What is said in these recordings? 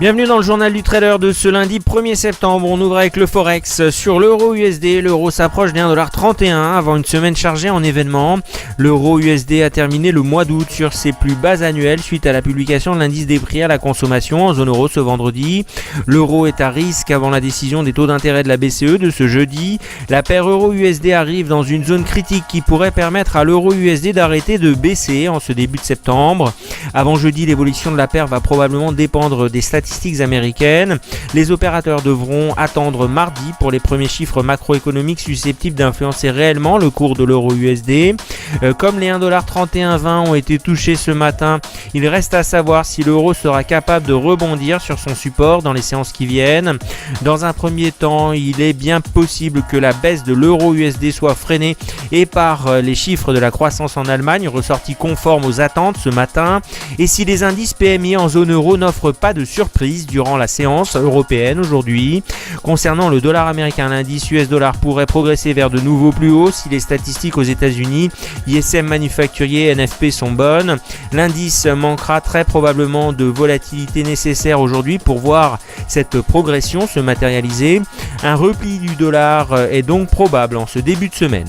Bienvenue dans le journal du trader de ce lundi 1er septembre. On ouvre avec le Forex sur l'euro USD. L'euro s'approche des 1,31$ avant une semaine chargée en événements. L'euro USD a terminé le mois d'août sur ses plus bas annuels suite à la publication de l'indice des prix à la consommation en zone euro ce vendredi. L'euro est à risque avant la décision des taux d'intérêt de la BCE de ce jeudi. La paire euro USD arrive dans une zone critique qui pourrait permettre à l'euro USD d'arrêter de baisser en ce début de septembre. Avant jeudi, l'évolution de la paire va probablement dépendre des statistiques américaines. Les opérateurs devront attendre mardi pour les premiers chiffres macroéconomiques susceptibles d'influencer réellement le cours de l'euro USD. Comme les 1,3120$ ont été touchés ce matin, il reste à savoir si l'euro sera capable de rebondir sur son support dans les séances qui viennent. Dans un premier temps, il est bien possible que la baisse de l'euro USD soit freinée et par les chiffres de la croissance en Allemagne ressortis conformes aux attentes ce matin, et si les indices PMI en zone euro n'offrent pas de surprise durant la séance européenne aujourd'hui. Concernant le dollar américain, l'indice US dollar pourrait progresser vers de nouveaux plus hauts si les statistiques aux États-Unis, ISM manufacturier et NFP sont bonnes. L'indice manquera très probablement de volatilité nécessaire aujourd'hui pour voir cette progression se matérialiser. Un repli du dollar est donc probable en ce début de semaine.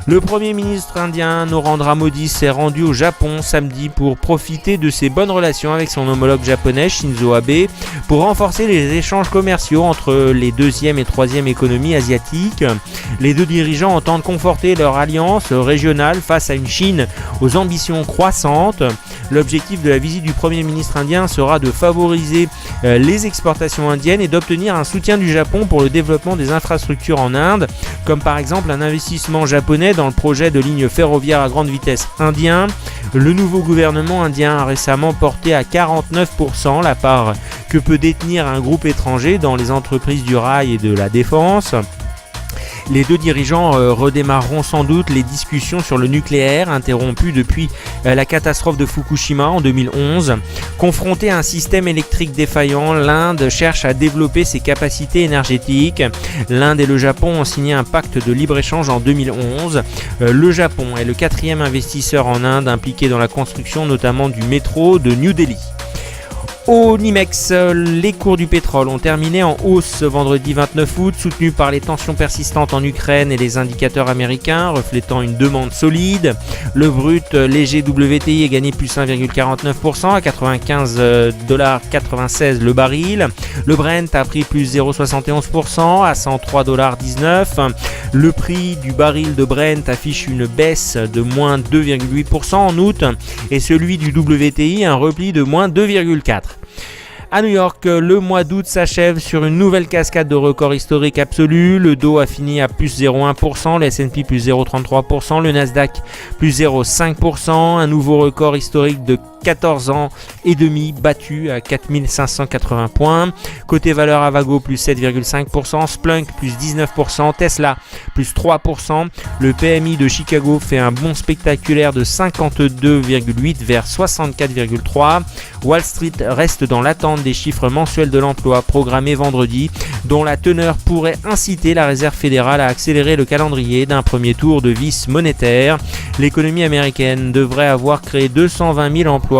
Le Premier ministre indien Narendra Modi s'est rendu au Japon samedi pour profiter de ses bonnes relations avec son homologue japonais Shinzo Abe pour renforcer les échanges commerciaux entre les deuxième et troisième économies asiatiques. Les deux dirigeants entendent conforter leur alliance régionale face à une Chine aux ambitions croissantes. L'objectif de la visite du Premier ministre indien sera de favoriser les exportations indiennes et d'obtenir un soutien du Japon pour le développement des infrastructures en Inde, comme par exemple un investissement japonais dans le projet de ligne ferroviaire à grande vitesse indien. Le nouveau gouvernement indien a récemment porté à 49% la part que peut détenir un groupe étranger dans les entreprises du rail et de la défense. Les deux dirigeants redémarreront sans doute les discussions sur le nucléaire interrompues depuis la catastrophe de Fukushima en 2011. Confrontée à un système électrique défaillant, l'Inde cherche à développer ses capacités énergétiques. L'Inde et le Japon ont signé un pacte de libre-échange en 2011. Le Japon est le quatrième investisseur en Inde impliqué dans la construction notamment du métro de New Delhi. Au NYMEX, les cours du pétrole ont terminé en hausse ce vendredi 29 août, soutenus par les tensions persistantes en Ukraine et les indicateurs américains reflétant une demande solide. Le brut léger WTI est gagné plus 1,49% à 95,96$ le baril. Le Brent a pris plus 0,71% à 103,19$. Le prix du baril de Brent affiche une baisse de moins 2,8% en août et celui du WTI un repli de moins 2,4%. À New York, le mois d'août s'achève sur une nouvelle cascade de records historiques absolus. Le Dow a fini à plus 0,1%, le S&P plus 0,33%, le Nasdaq plus 0,5%, un nouveau record historique de 14 ans et demi battu à 4580 points. Côté valeur Avago plus 7,5%, Splunk plus 19%, Tesla plus 3%. Le PMI de Chicago fait un bond spectaculaire de 52,8 vers 64,3. Wall Street reste dans l'attente des chiffres mensuels de l'emploi programmés vendredi, dont la teneur pourrait inciter la Réserve fédérale à accélérer le calendrier d'un premier tour de vis monétaire. L'économie américaine devrait avoir créé 220 000 emplois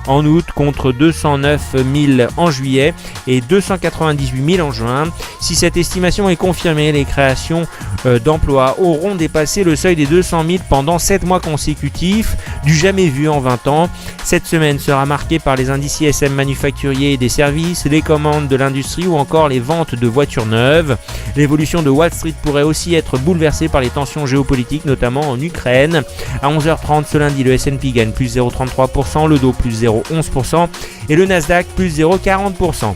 en août contre 209 000 en juillet et 298 000 en juin. Si cette estimation est confirmée, les créations d'emplois auront dépassé le seuil des 200 000 pendant 7 mois consécutifs, du jamais vu en 20 ans. Cette semaine sera marquée par les indices ISM manufacturiers et des services, les commandes de l'industrie ou encore les ventes de voitures neuves. L'évolution de Wall Street pourrait aussi être bouleversée par les tensions géopolitiques, notamment en Ukraine. À 11h30 ce lundi, le S&P gagne plus 0,33%, le Dow plus 0,11% et le Nasdaq plus 0,40%.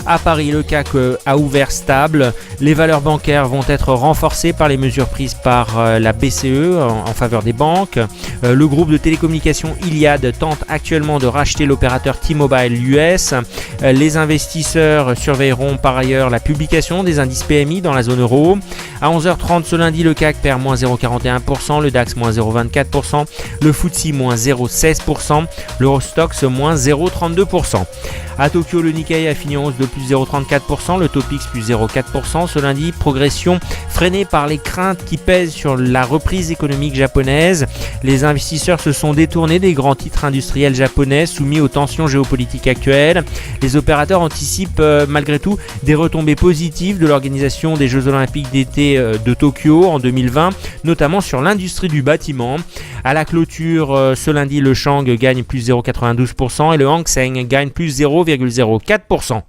À Paris, le CAC a ouvert stable. Les valeurs bancaires vont être renforcées par les mesures prises par la BCE en faveur des banques. Le groupe de télécommunications Iliad tente actuellement de racheter l'opérateur T-Mobile US. Les investisseurs surveilleront par ailleurs la publication des indices PMI dans la zone euro. À 11h30 ce lundi, le CAC perd moins 0,41%, le DAX moins 0,24%, le FTSE moins 0,16%, l'Eurostoxx moins 0,32%. À Tokyo, le Nikkei a fini en hausse de plus 0,34%, le Topix plus 0,4%. Ce lundi, progression freinée par les craintes qui pèsent sur la reprise économique japonaise. Les investisseurs se sont détournés des grands titres industriels japonais soumis aux tensions géopolitiques actuelles. Les Les opérateurs anticipent malgré tout des retombées positives de l'organisation des Jeux Olympiques d'été de Tokyo en 2020, notamment sur l'industrie du bâtiment. À la clôture, ce lundi, le Shang gagne plus 0,92% et le Hang Seng gagne plus 0,04%.